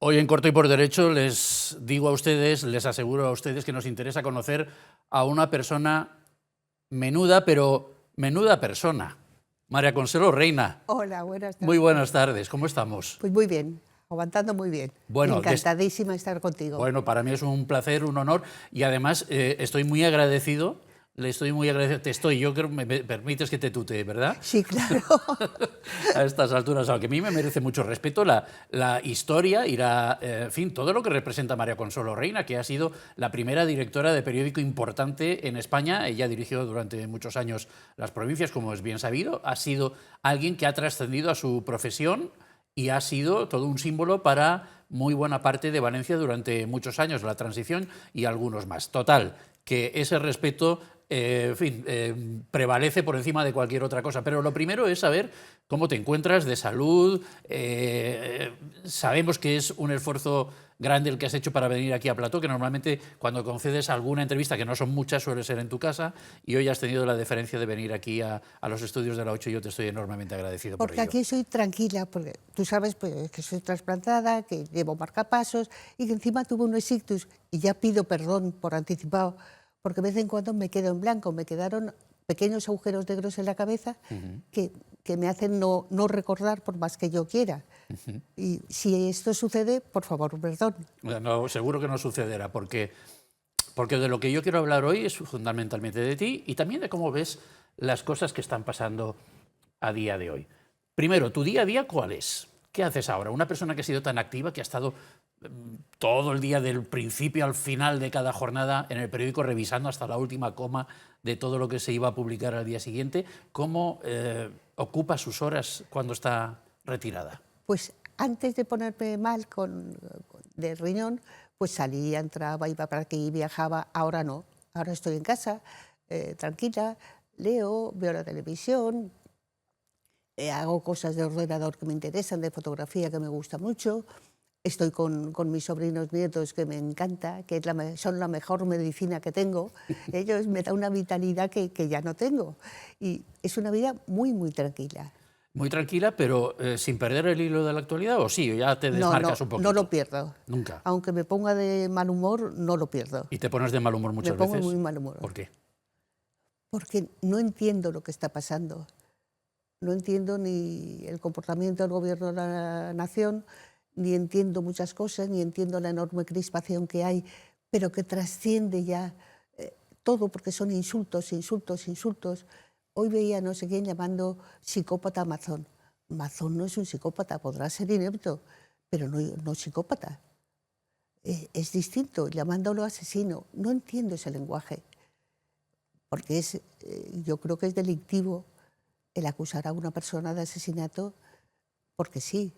Hoy en Corto y por Derecho les digo a ustedes, les aseguro a ustedes que nos interesa conocer a una persona menuda, pero menuda persona. María Consuelo Reina, Hola, buenas muy tardes. buenas tardes, ¿cómo estamos? Pues muy bien, aguantando muy bien. Bueno, Encantadísima de estar contigo. Bueno, para mí es un placer, un honor y además estoy muy agradecido, yo creo, me permites que te tutee, ¿verdad? Sí, claro. A estas alturas, aunque a mí me merece mucho respeto la historia y en fin, todo lo que representa María Consuelo Reina, que ha sido la primera directora de periódico importante en España. Ella dirigió durante muchos años Las Provincias, como es bien sabido. Ha sido alguien que ha trascendido a su profesión y ha sido todo un símbolo para muy buena parte de Valencia durante muchos años, la transición y algunos más. Total, que ese respeto prevalece por encima de cualquier otra cosa. Pero lo primero es saber cómo te encuentras de salud. Sabemos que es un esfuerzo grande el que has hecho para venir aquí a Plató, que normalmente cuando concedes alguna entrevista, que no son muchas, suele ser en tu casa, y hoy has tenido la deferencia de venir aquí a los estudios de la 8 y yo te estoy enormemente agradecido por ello. Porque aquí soy tranquila, porque tú sabes pues, que soy trasplantada, que llevo marcapasos y que encima tuve un ictus y ya pido perdón por anticipado, porque de vez en cuando me quedo en blanco, me quedaron pequeños agujeros negros en la cabeza que me hacen no recordar por más que yo quiera. Y si esto sucede, por favor, perdón. No, seguro que no sucederá, porque de lo que yo quiero hablar hoy es fundamentalmente de ti y también de cómo ves las cosas que están pasando a día de hoy. Primero, ¿tu día a día cuál es? ¿Qué haces ahora? Una persona que ha sido tan activa, que ha estado todo el día del principio al final de cada jornada en el periódico revisando hasta la última coma de todo lo que se iba a publicar al día siguiente, ¿cómo ocupa sus horas cuando está retirada? Pues antes de ponerme mal de riñón, pues salía, entraba, iba para aquí, viajaba. Ahora no, ahora estoy en casa, tranquila, leo, veo la televisión, hago cosas de ordenador que me interesan, de fotografía que me gusta mucho. Estoy con mis sobrinos nietos, que me encanta, que son la mejor medicina que tengo. Ellos me dan una vitalidad que ya no tengo. Y es una vida muy, muy tranquila. Muy tranquila, pero sin perder el hilo de la actualidad, ¿o sí? ¿Ya te No, desmarcas un poquito? no lo pierdo. Nunca. Aunque me ponga de mal humor, no lo pierdo. ¿Y te pones de mal humor Me muchas pongo veces? muy mal humor. ¿Por qué? Porque no entiendo lo que está pasando. No entiendo ni el comportamiento del gobierno de la nación, ni entiendo muchas cosas, ni entiendo la enorme crispación que hay, pero que trasciende ya todo, porque son insultos, insultos, insultos. Hoy veía no sé quién llamando psicópata a Mazón. Mazón no es un psicópata, podrá ser inepto, pero no psicópata. Es distinto, llamándolo asesino. No entiendo ese lenguaje, porque yo creo que es delictivo el acusar a una persona de asesinato porque sí.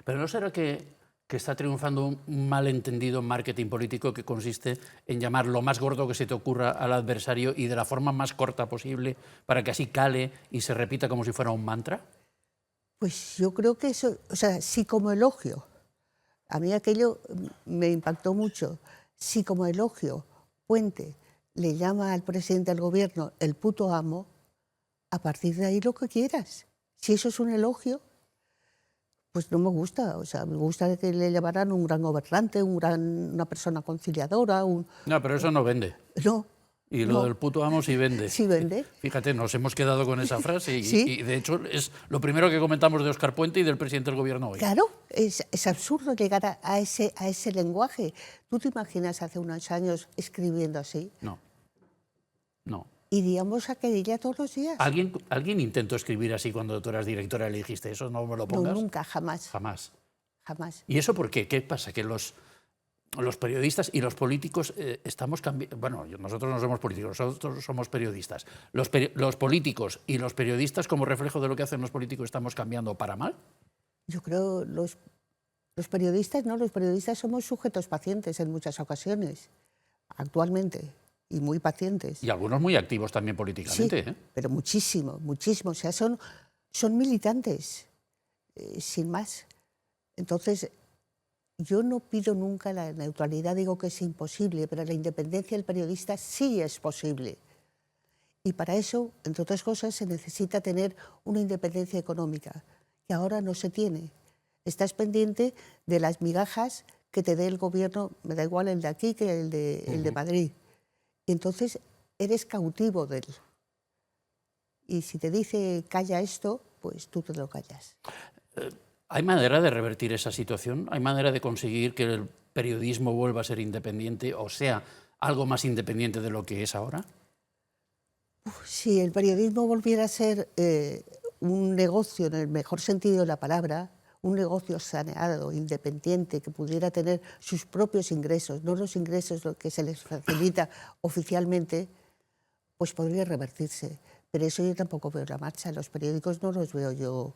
Pero ¿no será que está triunfando un malentendido marketing político que consiste en llamar lo más gordo que se te ocurra al adversario y de la forma más corta posible para que así cale y se repita como si fuera un mantra? Pues yo creo que eso, o sea, sí como elogio. A mí aquello me impactó mucho. Si como elogio Puente le llama al presidente del gobierno el puto amo, a partir de ahí lo que quieras. Si eso es un elogio, pues no me gusta. O sea, me gusta que le llamaran un gran gobernante, una persona conciliadora. No, pero eso no vende. No, Y lo no, del puto amo sí vende. sí vende. Fíjate, nos hemos quedado con esa frase Sí. y de hecho es lo primero que comentamos de Óscar Puente y del presidente del gobierno hoy. Claro, es absurdo llegar a ese lenguaje. ¿Tú te imaginas hace unos años escribiendo así? No, no. Iríamos a querella todos los días. ¿Alguien intentó escribir así cuando tú eras directora y le dijiste eso? ¿No me lo No, pongas? nunca, jamás. Jamás. Jamás. ¿Y eso por qué? ¿Qué pasa? Que los periodistas y los políticos estamos cambiando. Bueno, nosotros no somos políticos, nosotros somos periodistas. Los políticos y los periodistas, como reflejo de lo que hacen los políticos, estamos cambiando para mal. Yo creo los periodistas, no, los periodistas somos sujetos pacientes en muchas ocasiones, actualmente, y muy pacientes. Y algunos muy activos también políticamente. Sí, pero muchísimo, muchísimo. O sea, son militantes, sin más. Entonces, yo no pido nunca la neutralidad, digo que es imposible, pero la independencia del periodista sí es posible. Y para eso, entre otras cosas, se necesita tener una independencia económica, que ahora no se tiene. Estás pendiente de las migajas que te dé el gobierno, me da igual el de aquí que el de Madrid. Y entonces eres cautivo de él. Y si te dice calla esto, pues tú te lo callas. ¿Hay manera de revertir esa situación? ¿Hay manera de conseguir que el periodismo vuelva a ser independiente o sea algo más independiente de lo que es ahora? Si el periodismo volviera a ser un negocio en el mejor sentido de la palabra, un negocio saneado, independiente, que pudiera tener sus propios ingresos, no los ingresos que se les facilita oficialmente, pues podría revertirse. Pero eso yo tampoco veo la marcha. Los periódicos no los veo yo.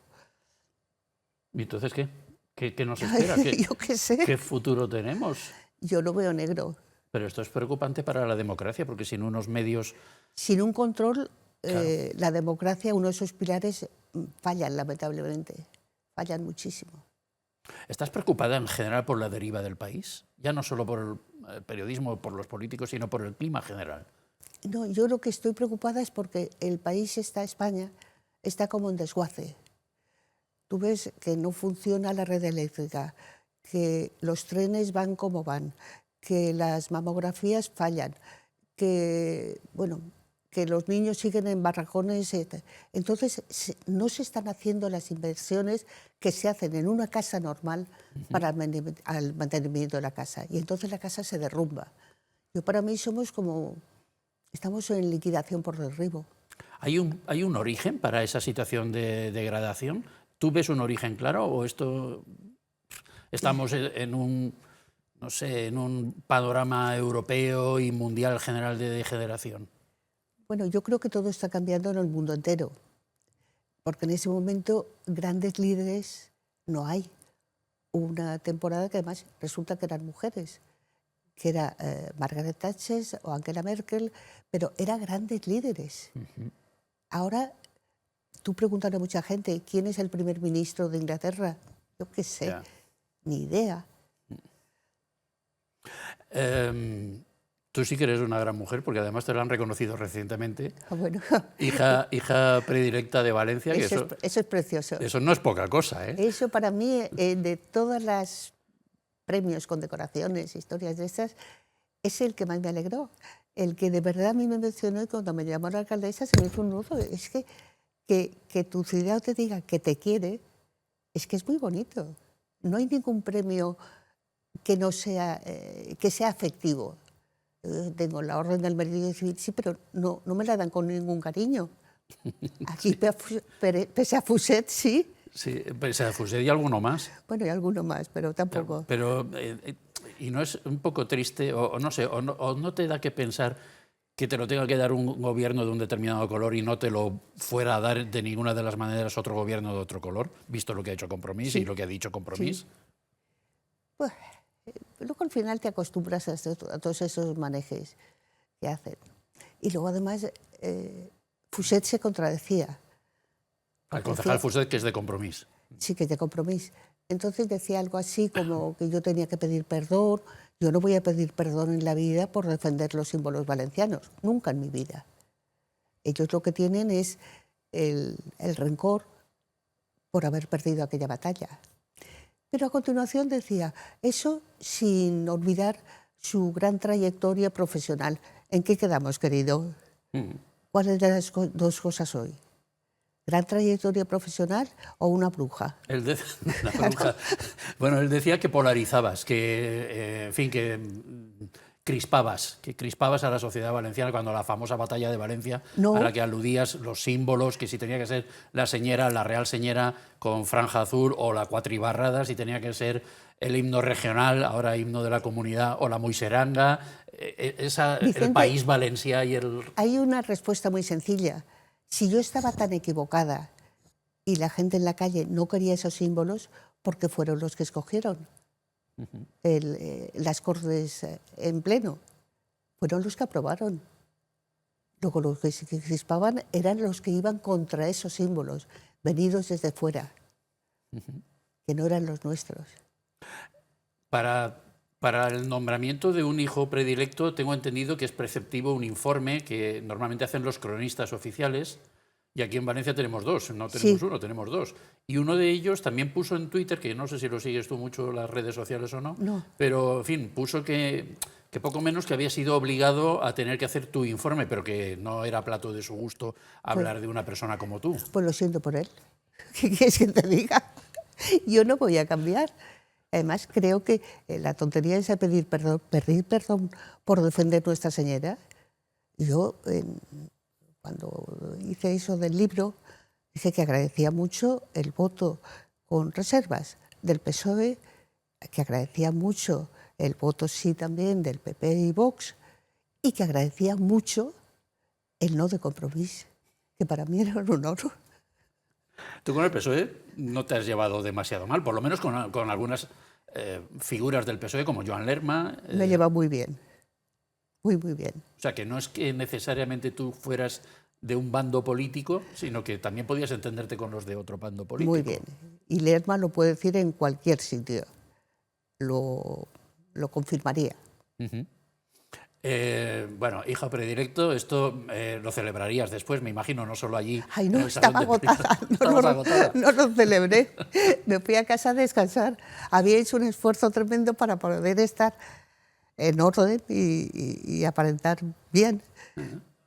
¿Y entonces qué? ¿Qué nos espera? Yo qué sé. ¿Qué futuro tenemos? Yo lo veo negro. Pero esto es preocupante para la democracia, porque sin unos medios... Sin un control, Claro. la democracia, uno de esos pilares, fallan, lamentablemente. Fallan muchísimo. ¿Estás preocupada en general por la deriva del país? Ya no solo por el periodismo, por los políticos, sino por el clima general. No, yo lo que estoy preocupada es porque el país España, está como en desguace. Tú ves que no funciona la red eléctrica, que los trenes van como van, que las mamografías fallan, que, bueno, que los niños siguen en barracones. Entonces, no se están haciendo las inversiones que se hacen en una casa normal para el mantenimiento de la casa. Y entonces la casa se derrumba. Yo, para mí, estamos en liquidación por derribo. ¿Hay un origen para esa situación de degradación? ¿Tú ves un origen claro o estamos en un, no sé, en un panorama europeo y mundial general de degeneración? Bueno, yo creo que todo está cambiando en el mundo entero, porque en ese momento grandes líderes no hay. Hubo una temporada que además resulta que eran mujeres, que era Margaret Thatcher o Angela Merkel, pero eran grandes líderes. Ahora, tú preguntas a mucha gente, ¿quién es el primer ministro de Inglaterra? Yo qué sé, ni idea. Tú sí que eres una gran mujer, porque además te lo han reconocido recientemente. Bueno, Hija predilecta de Valencia. eso es precioso. Eso no es poca cosa, ¿eh? Eso para mí, de todas las premios, condecoraciones, historias de estas, es el que más me alegró. El que de verdad a mí me mencionó y cuando me llamó la alcaldesa se me hizo un nudo. Es que tu ciudad te diga que te quiere, es que es muy bonito. No hay ningún premio que no sea, que sea afectivo. Tengo la Orden del Mérito Civil, sí, pero no me la dan con ningún cariño. Aquí, pese a Fuset, sí. Sí, pese a Fuset y alguno más. Bueno, y alguno más, pero tampoco. Pero ¿y no es un poco triste, o no sé, o no te da que pensar que te lo tenga que dar un gobierno de un determinado color y no te lo fuera a dar de ninguna de las maneras otro gobierno de otro color, visto lo que ha hecho Compromís y lo que ha dicho Compromís? Sí. Pues, luego al final te acostumbras a todos esos manejes que hacen. Y luego además Fuset se contradecía. El concejal Fuset, que es de Compromís. Sí, que es de Compromís. Entonces decía algo así como que yo tenía que pedir perdón. Yo no voy a pedir perdón en la vida por defender los símbolos valencianos, nunca en mi vida. Ellos lo que tienen es el rencor por haber perdido aquella batalla. Pero a continuación decía, eso sin olvidar su gran trayectoria profesional. ¿En qué quedamos, querido? ¿Cuáles de las dos cosas hoy? ¿Gran trayectoria profesional o una bruja? Una bruja. Bueno, él decía que polarizabas, que, en fin, que crispabas a la sociedad valenciana cuando la famosa batalla de Valencia, a la que aludías, los símbolos, que si tenía que ser la señera, la Real Señera con franja azul, o la cuatribarrada, si tenía que ser el himno regional, ahora himno de la comunidad, o la muiseranga, Vicente, el país Valencia y el... Hay una respuesta muy sencilla. Si yo estaba tan equivocada y la gente en la calle no quería esos símbolos, porque fueron los que escogieron las Cortes en pleno, fueron los que aprobaron. Luego los que se crispaban eran los que iban contra esos símbolos, venidos desde fuera, que no eran los nuestros. Para el nombramiento de un hijo predilecto tengo entendido que es preceptivo un informe que normalmente hacen los cronistas oficiales, Y aquí en Valencia tenemos dos, no tenemos Sí. uno, tenemos dos. Y uno de ellos también puso en Twitter, que no sé si lo sigues tú mucho las redes sociales o no, No. pero en fin, puso que poco menos que había sido obligado a tener que hacer tu informe, pero que no era plato de su gusto hablar de una persona como tú. Pues lo siento por él. ¿Qué quieres que te diga? Yo no voy a cambiar. Además, creo que la tontería es pedir perdón por defender Nuestra Señora. Yo, cuando hice eso del libro, dije que agradecía mucho el voto con reservas del PSOE, que agradecía mucho el voto sí también del PP y Vox, y que agradecía mucho el no de Compromís, que para mí era un honor. Tú con el PSOE no te has llevado demasiado mal, por lo menos con algunas figuras del PSOE como Joan Lerma. Me lleva muy bien, muy, muy bien. O sea, que no es que necesariamente tú fueras de un bando político, sino que también podías entenderte con los de otro bando político. Muy bien. Y Lerma lo puede decir en cualquier sitio. Lo confirmaría. Uh-huh. Bueno, hijo predilecto, esto lo celebrarías después, me imagino, no solo allí. Ay, no, en el salón estaba de agotada. plenos. Estabas agotada. No lo celebré. Me fui a casa a descansar. Había hecho un esfuerzo tremendo para poder estar en orden y aparentar bien.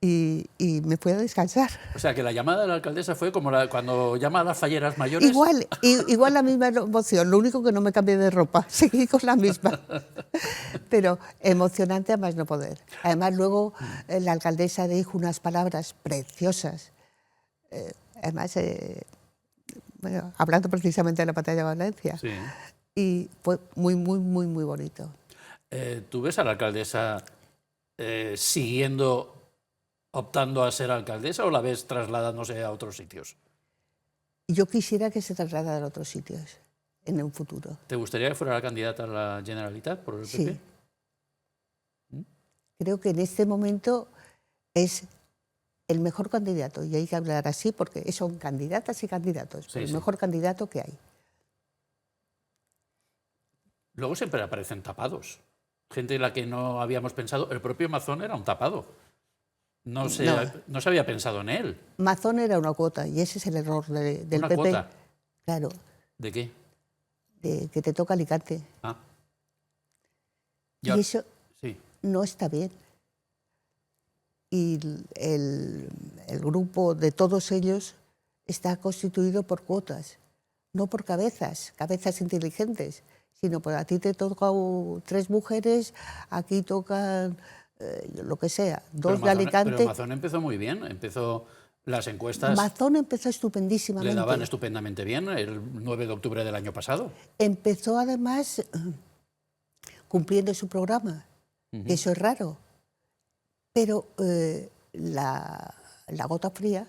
Y me fui a descansar. O sea, que la llamada de la alcaldesa fue como cuando llama a las falleras mayores. Igual la misma emoción, lo único que no me cambié de ropa, seguí con la misma. Pero emocionante a más no poder. Además, luego la alcaldesa dijo unas palabras preciosas. Además, bueno, hablando precisamente de la batalla de Valencia. Sí. Y fue muy, muy, muy, muy bonito. ¿Tú ves a la alcaldesa optando a ser alcaldesa o la ves trasladándose a otros sitios? Yo quisiera que se trasladara a otros sitios en un futuro. ¿Te gustaría que fuera la candidata a la Generalitat por el PP? Sí. Creo que en este momento es el mejor candidato, y hay que hablar así porque son candidatas y candidatos, Sí, el sí. mejor candidato que hay. Luego siempre aparecen tapados. Gente en la que no habíamos pensado. El propio Mazón era un tapado. No se había pensado en él. Mazón era una cuota, y ese es el error del ¿Una PP. cuota? Claro, ¿De qué? de que te toca Alicante. Ah. Y eso Sí. no está bien. Y el grupo de todos ellos está constituido por cuotas, no por cabezas inteligentes, sino por a ti te tocan 3 mujeres, aquí tocan lo que sea, 2 de Alicante. Pero Mazón empezó muy bien, las encuestas Mazón empezó le estupendísimamente. daban estupendamente bien el 9 de octubre del año pasado. Empezó además cumpliendo su programa, que eso es raro. Pero la gota fría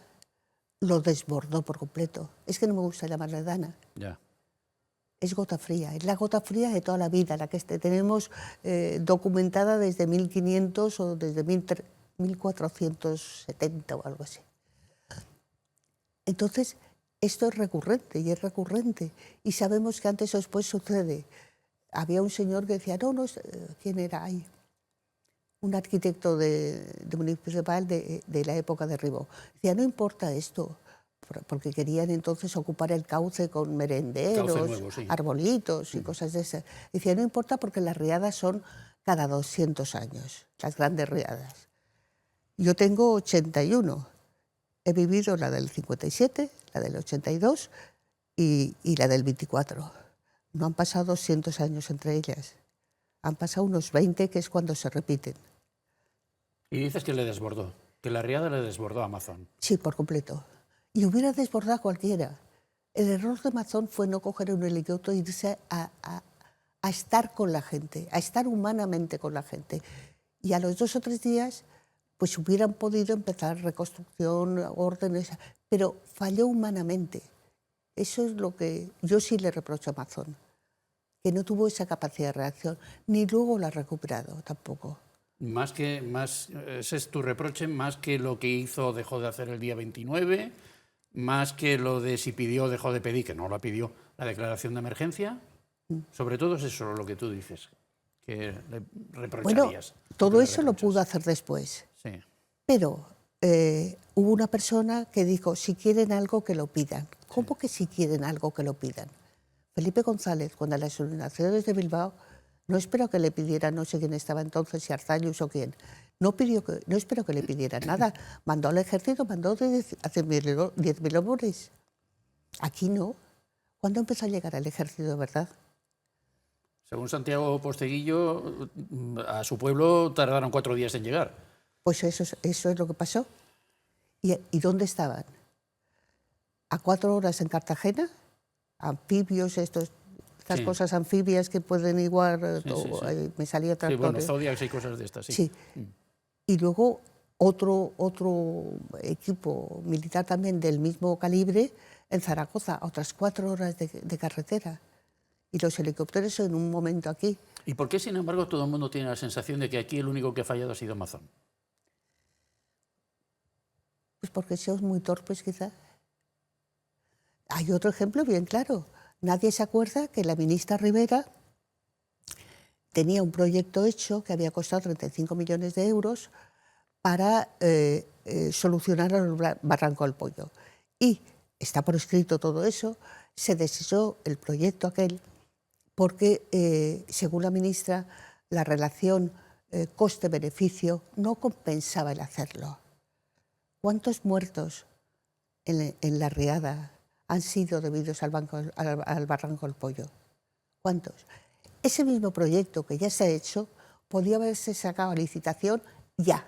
lo desbordó por completo. Es que no me gusta llamarle Dana. Ya. Es gota fría, es la gota fría de toda la vida, la que tenemos documentada desde 1500 o desde 1470 o algo así. Entonces, esto es recurrente y es recurrente. Y sabemos que antes o después sucede. Había un señor que decía, no, ¿quién era ahí? Un arquitecto municipal de la época de Ribó. Decía, no importa esto, porque querían entonces ocupar el cauce con merenderos, Cauce nuevo, sí. arbolitos y cosas de esas. Decía, no importa porque las riadas son cada 200 años, las grandes riadas. Yo tengo 81. He vivido la del 57, la del 82 y la del 24. No han pasado 200 años entre ellas. Han pasado unos 20, que es cuando se repiten. Y dices que le desbordó, que la riada le desbordó a Mazón. Sí, por completo. Y hubiera desbordado a cualquiera. El error de Mazón fue no coger un helicóptero e irse a estar con la gente, a estar humanamente con la gente. Y a los 2 o 3 días, pues hubieran podido empezar reconstrucción, órdenes, pero falló humanamente. Eso es lo que yo sí le reprocho a Mazón, que no tuvo esa capacidad de reacción, ni luego la ha recuperado tampoco. Ese es tu reproche, más que lo que hizo o dejó de hacer el día 29, más que lo de si pidió o dejó de pedir, que no la pidió, la declaración de emergencia. Sobre todo es eso lo que tú dices, que le reprocharías. Bueno, todo eso lo pudo hacer después. Sí. Pero hubo una persona que dijo, si quieren algo, que lo pidan. ¿Cómo que si quieren algo, que lo pidan? Felipe González, cuando las inundaciones de Bilbao, no espero que le pidieran, no sé quién estaba entonces, si Arzallus o quién, no espero que le pidieran nada. Mandó al ejército, mandó 10.000 hombres. Aquí no. ¿Cuándo empezó a llegar el ejército de verdad? Según Santiago Posteguillo, a su pueblo tardaron 4 días en llegar. Pues eso es lo que pasó. ¿Y dónde estaban? A 4 horas en Cartagena, anfibios, estas Sí. cosas anfibias que pueden igual, Sí, sí, sí. me salía Sí, tractor. bueno, Zodiacs y cosas de estas, sí. Sí. Y luego otro equipo militar también del mismo calibre en Zaragoza, a otras 4 horas de carretera. Y los helicópteros en un momento aquí. ¿Y por qué, sin embargo, todo el mundo tiene la sensación de que aquí el único que ha fallado ha sido Mazón? Pues porque somos muy torpes, quizá. Hay otro ejemplo bien claro. Nadie se acuerda que la ministra Rivera tenía un proyecto hecho que había costado 35 millones de euros para solucionar el Barranco del Pollo. Y está por escrito todo eso, se desechó el proyecto aquel porque, según la ministra, la relación coste-beneficio no compensaba el hacerlo. ¿Cuántos muertos en la riada han sido debidos al Barranco del Pollo? ¿Cuántos? Ese mismo proyecto que ya se ha hecho podía haberse sacado a licitación ya.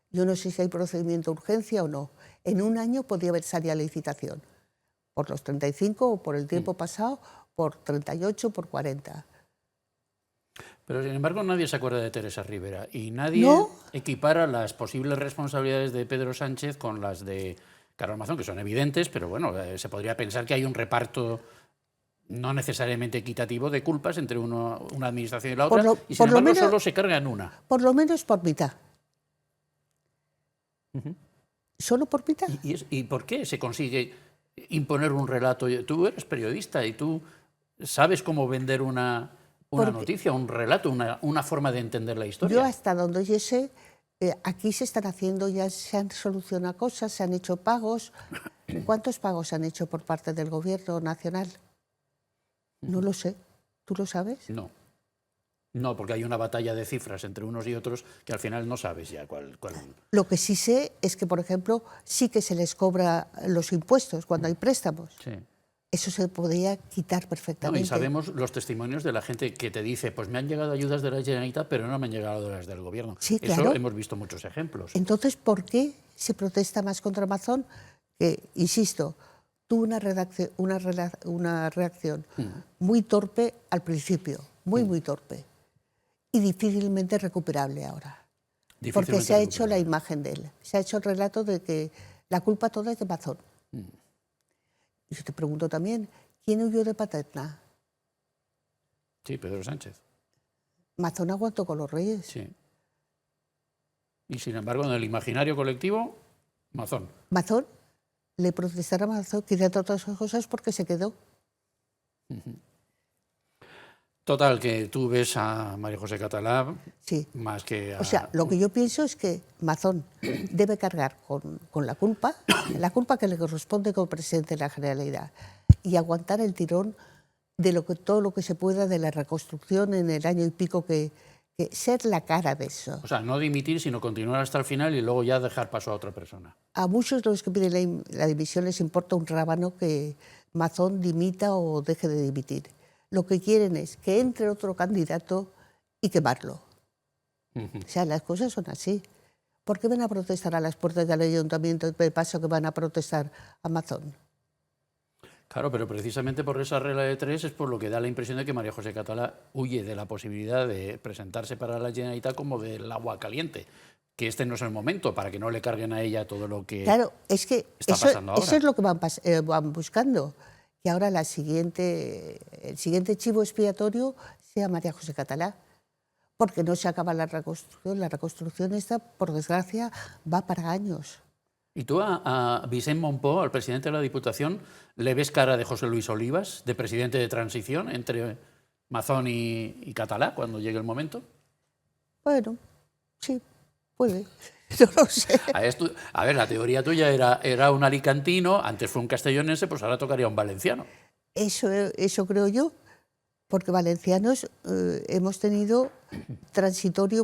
Yo no sé si hay procedimiento de urgencia o no. En un año podía haber salido a licitación. Por los 35 o por el tiempo pasado, por 38, por 40. Pero, sin embargo, nadie se acuerda de Teresa Rivera y nadie ¿No? equipara las posibles responsabilidades de Pedro Sánchez con las de Carlos Mazón, que son evidentes, pero bueno, se podría pensar que hay un reparto no necesariamente equitativo de culpas entre una administración y la otra, y sin embargo solo se cargan una. Por lo menos por mitad. Solo por mitad. ¿Y por qué se consigue imponer un relato? Tú eres periodista y tú sabes cómo vender una noticia, un relato, una forma de entender la historia. Yo hasta donde yo sé, aquí se están haciendo, ya se han solucionado cosas, se han hecho pagos. ¿Cuántos pagos se han hecho por parte del Gobierno nacional? No lo sé. ¿Tú lo sabes? No. No, porque hay una batalla de cifras entre unos y otros que al final no sabes ya cuál. Lo que sí sé es que, por ejemplo, sí que se les cobra los impuestos cuando hay préstamos. Sí. Eso se podría quitar No, perfectamente. y sabemos los testimonios de la gente que te dice, pues me han llegado ayudas de la Generalitat, pero no me han llegado las del Gobierno. Sí, Eso claro. hemos visto muchos ejemplos. Entonces, ¿por qué se protesta más contra Amazon? Que, insisto, tuvo una reacción muy torpe al principio, muy torpe, y difícilmente recuperable ahora. Porque se ha hecho la imagen de él, se ha hecho el relato de que la culpa toda es de Mazón. Y yo te pregunto también, ¿quién huyó de Paterna? Sí, Pedro Sánchez. Mazón aguantó con los reyes. Sí. Y sin embargo, en el imaginario colectivo, Mazón. Mazón, le protestaron a Mazón, quizá entre otras cosas porque se quedó. Total, que tú ves a María José Catalá Sí. más que a... O sea, lo que yo pienso es que Mazón debe cargar con la culpa que le corresponde como presidente de la Generalidad, y aguantar el tirón de todo lo que se pueda de la reconstrucción en el año y pico que ser la cara de eso. O sea, no dimitir, sino continuar hasta el final y luego ya dejar paso a otra persona. A muchos de los que piden la dimisión les importa un rábano que Mazón dimita o deje de dimitir. Lo que quieren es que entre otro candidato y quemarlo. O sea, las cosas son así. ¿Por qué van a protestar a las puertas del ayuntamiento de paso que van a protestar a Mazón? Claro, pero precisamente por esa regla de 3 es por lo que da la impresión de que María José Catalá huye de la posibilidad de presentarse para la Generalitat como del agua caliente, que este no es el momento para que no le carguen a ella todo lo que claro, es que está pasando ahora. eso es lo que van buscando, que ahora el siguiente chivo expiatorio sea María José Catalá, porque no se acaba la reconstrucción esta, por desgracia, va para años. ¿Y tú a Vicent Monpó, al presidente de la Diputación, le ves cara de José Luis Olivas, de presidente de transición entre Mazón y Catalá, cuando llegue el momento? Bueno, sí, Puede, no lo sé. A ver, la teoría tuya era un alicantino, antes fue un castellonense, pues ahora tocaría un valenciano. Eso creo yo, porque valencianos hemos tenido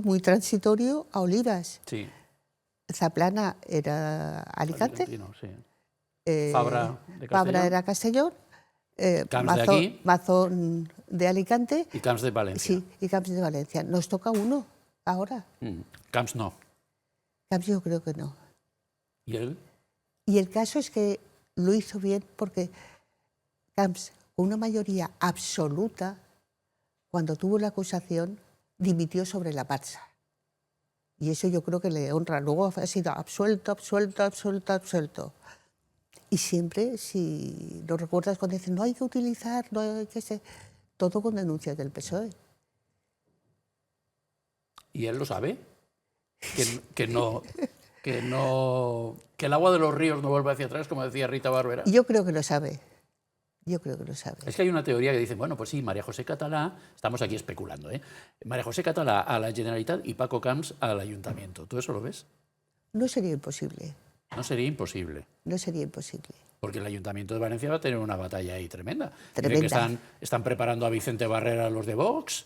muy transitorio a Olivas. Sí, Zaplana era Alicante, alicantino, sí. eh, Fabra de Fabra Castellón era Castellón, Camps de aquí. Mazón de Alicante, y Camps de Valencia. sí, y Camps de Valencia. Nos toca uno ahora. Camps no. Camps yo creo que no. ¿Y él? Y el caso es que lo hizo bien porque Camps, con una mayoría absoluta, cuando tuvo la acusación, dimitió sobre la marcha. Y eso yo creo que le honra. Luego ha sido absuelto, absuelto, absuelto, absuelto. Y siempre, si lo recuerdas, cuando dicen no hay que utilizar, no hay que ser, todo con denuncias del PSOE. ¿Y él lo sabe? Que el agua de los ríos no vuelve hacia atrás, como decía Rita Barberá. Y yo creo que lo sabe. Yo creo que lo sabe. Es que hay una teoría que dice, bueno, pues sí, María José Catalá, estamos aquí especulando, ¿eh? María José Catalá a la Generalitat y Paco Camps al Ayuntamiento. ¿Tú eso lo ves? No sería imposible. No sería imposible. No sería imposible. Porque el Ayuntamiento de Valencia va a tener una batalla ahí tremenda. Tremenda. Dicen que están preparando a Vicente Barrera los de Vox.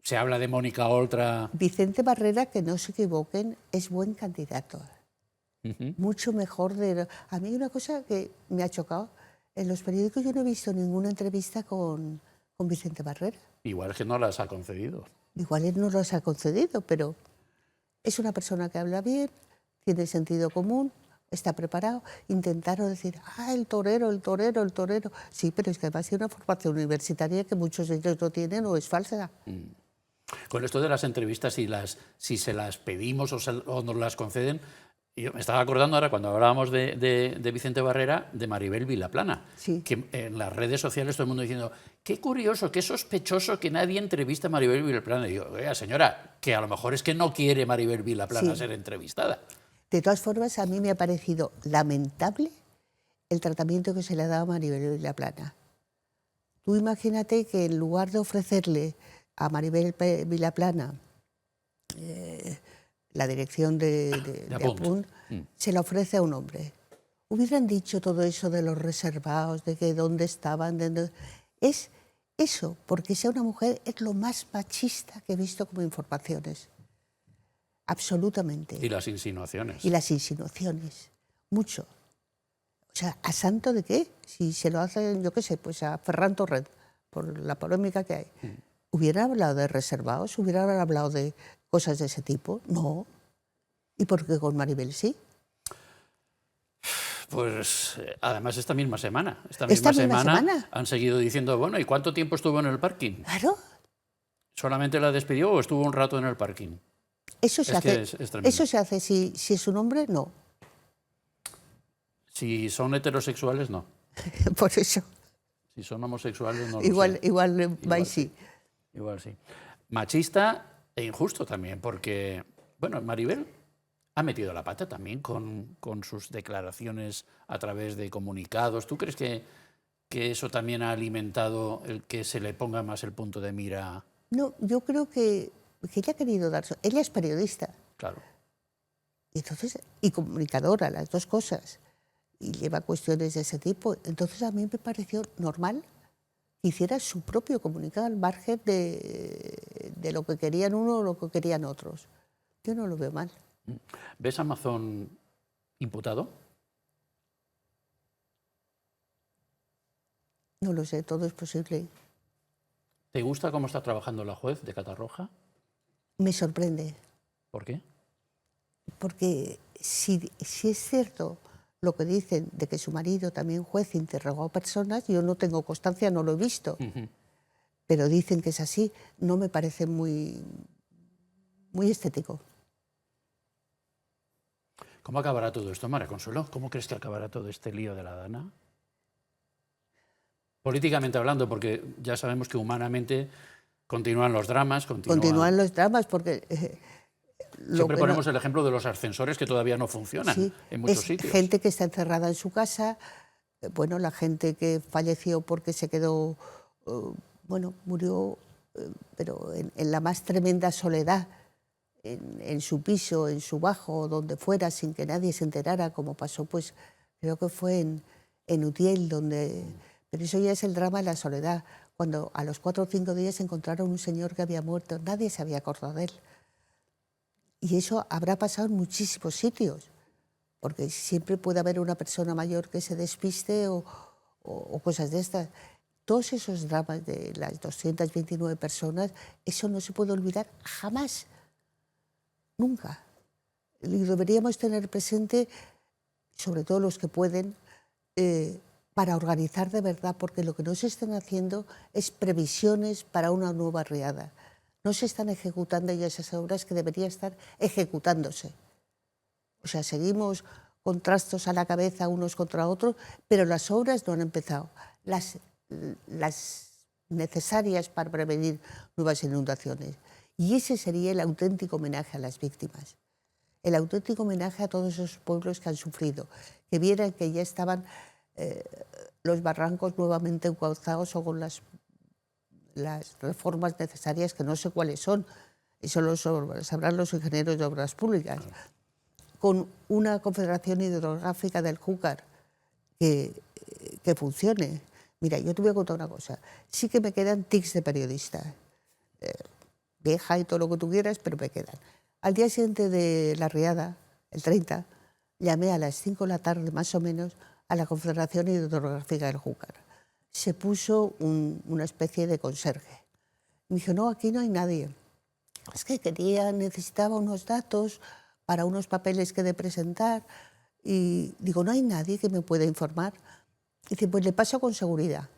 Se habla de Mónica Oltra. Vicente Barrera, que no se equivoquen, es buen candidato. Mucho mejor de... A mí hay una cosa que me ha chocado. En los periódicos yo no he visto ninguna entrevista con Vicente Barrera. Igual es que no las ha concedido. Igual él no los ha concedido, pero es una persona que habla bien, tiene sentido común, está preparado. Intentaron decir, el torero, el torero, el torero. Sí, pero es que además tiene una formación universitaria que muchos de ellos no tienen o es falsa. Con esto de las entrevistas, si se las pedimos o nos las conceden, yo me estaba acordando ahora, cuando hablábamos de Vicente Barrera, de Maribel Vilaplana, Sí. que en las redes sociales todo el mundo diciendo, qué curioso, qué sospechoso que nadie entrevista a Maribel Vilaplana. Y yo, oiga, señora, que a lo mejor es que no quiere Maribel Vilaplana Sí. ser entrevistada. De todas formas, a mí me ha parecido lamentable el tratamiento que se le ha dado a Maribel Vilaplana. Tú imagínate que en lugar de ofrecerle a Maribel Vilaplana la dirección de Apunt, se la ofrece a un hombre. Hubieran dicho todo eso de los reservados, de que dónde estaban. Es eso, porque sea una mujer, es lo más machista que he visto como informaciones. Absolutamente. Y las insinuaciones. Y las insinuaciones. Mucho. O sea, ¿a santo de qué? Si se lo hacen, yo qué sé, pues a Ferran Torres, por la polémica que hay. ¿Hubiera hablado de reservados? ¿Hubiera hablado de cosas de ese tipo? No. ¿Y por qué con Maribel sí? Pues además esta misma semana. Esta ¿Esta misma misma semana? han seguido diciendo, bueno, ¿y cuánto tiempo estuvo en el parking? Claro. ¿Solamente la despidió o estuvo un rato en el parking? Eso se Es que hace. es tremendo. Eso se hace si es un hombre, no. Si son heterosexuales, no. Por eso. Si son homosexuales, no lo Igual, sé. igual va y sí. Igual sí. Machista e injusto también, porque, bueno, Maribel ha metido la pata también con sus declaraciones a través de comunicados. ¿Tú crees que eso también ha alimentado el que se le ponga más el punto de mira? No, yo creo que ella ha querido dar... Ella es periodista. Claro. Y entonces, y comunicadora, las dos cosas. Y lleva cuestiones de ese tipo. Entonces a mí me pareció normal que hiciera su propio comunicado al margen de lo que querían uno o lo que querían otros. Yo no lo veo mal. ¿Ves a Mazón imputado? No lo sé, todo es posible. ¿Te gusta cómo está trabajando la juez de Catarroja? Me sorprende, ¿Por qué? porque si es cierto lo que dicen de que su marido, también juez, interrogó a personas, yo no tengo constancia, no lo he visto, pero dicen que es así, no me parece muy estético. ¿Cómo acabará todo esto, María Consuelo? ¿Cómo crees que acabará todo este lío de la Dana? Políticamente hablando, porque ya sabemos que humanamente continúan los dramas. Continúan los dramas porque... Siempre ponemos el ejemplo de los ascensores que todavía no funcionan en muchos sitios. Gente que está encerrada en su casa, bueno, la gente que falleció porque se quedó, bueno, murió, pero en la más tremenda soledad, en su piso, en su bajo, donde fuera, sin que nadie se enterara, como pasó, pues creo que fue en Utiel, donde... Pero eso ya es el drama de la soledad, cuando a los 4 o 5 días encontraron un señor que había muerto, nadie se había acordado de él. Y eso habrá pasado en muchísimos sitios, porque siempre puede haber una persona mayor que se despiste o cosas de estas. Todos esos dramas de las 229 personas, eso no se puede olvidar jamás, nunca. Y deberíamos tener presente, sobre todo los que pueden, para organizar de verdad, porque lo que no se están haciendo es previsiones para una nueva riada. No se están ejecutando ya esas obras que deberían estar ejecutándose. O sea, seguimos con trastos a la cabeza unos contra otros, pero las obras no han empezado. Las necesarias para prevenir nuevas inundaciones. Y ese sería el auténtico homenaje a las víctimas. El auténtico homenaje a todos esos pueblos que han sufrido, que vieran que ya estaban los barrancos nuevamente encauzados o con las reformas necesarias, que no sé cuáles son, eso lo sabrán los ingenieros de obras públicas, con una confederación hidrográfica del Júcar que funcione. Mira, yo te voy a contar una cosa, sí que me quedan tics de periodista, vieja y todo lo que tú quieras, pero me quedan. Al día siguiente de la riada, el 30, llamé a las 5 de la tarde más o menos a la Confederación Hidrográfica del Júcar. Se puso una especie de conserje. Me dijo, no, aquí no hay nadie. Es que necesitaba unos datos para unos papeles que he de presentar. Y digo, no hay nadie que me pueda informar. Dice, pues le paso con seguridad.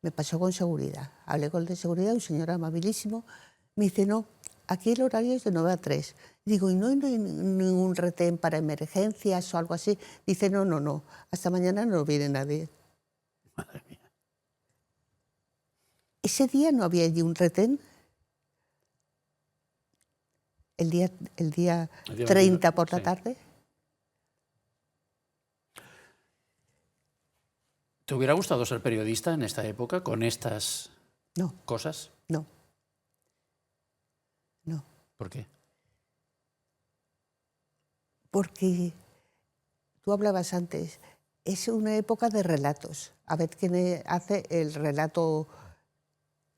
Me pasó con seguridad. Hablé con el de seguridad, un señor amabilísimo. Me dice, no, aquí el horario es de 9 a 3. Digo, ¿y no hay ningún retén para emergencias o algo así? Dice, no, no, no, hasta mañana no viene nadie. Madre mía. Ese día no había allí un retén. El día 30 por la sí. tarde. ¿Te hubiera gustado ser periodista en esta época con estas No, cosas? no, no. ¿Por qué? Porque tú hablabas antes, es una época de relatos. A ver quién hace el relato,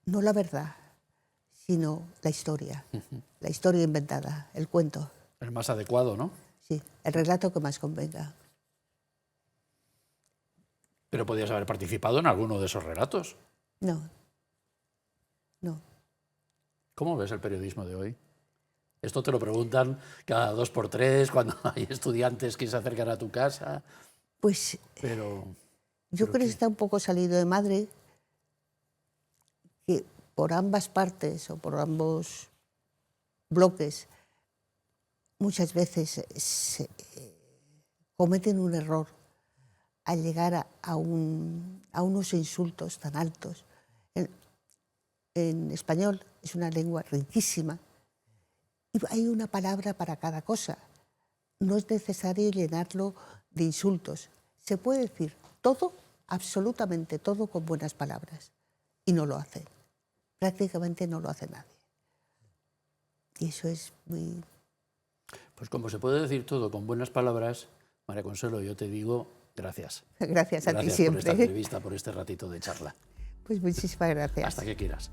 no la verdad, sino la historia inventada, el cuento. El más adecuado, ¿no? Sí, el relato que más convenga. Pero podías haber participado en alguno de esos relatos. No, no. ¿Cómo ves el periodismo de hoy? Esto te lo preguntan cada 2 por 3 cuando hay estudiantes que se acercan a tu casa. Pues Pero yo creo que está un poco salido de madre, que por ambas partes o por ambos bloques muchas veces se cometen un error al llegar a unos insultos tan altos. En español es una lengua riquísima y hay una palabra para cada cosa. No es necesario llenarlo de insultos. Se puede decir todo, absolutamente todo, con buenas palabras. Y no lo hacen. Prácticamente no lo hace nadie. Y eso es muy... pues como se puede decir todo con buenas palabras, María Consuelo, yo te digo gracias. Gracias a ti Gracias por siempre. esta entrevista, por este ratito de charla. Pues muchísimas gracias. Hasta que quieras.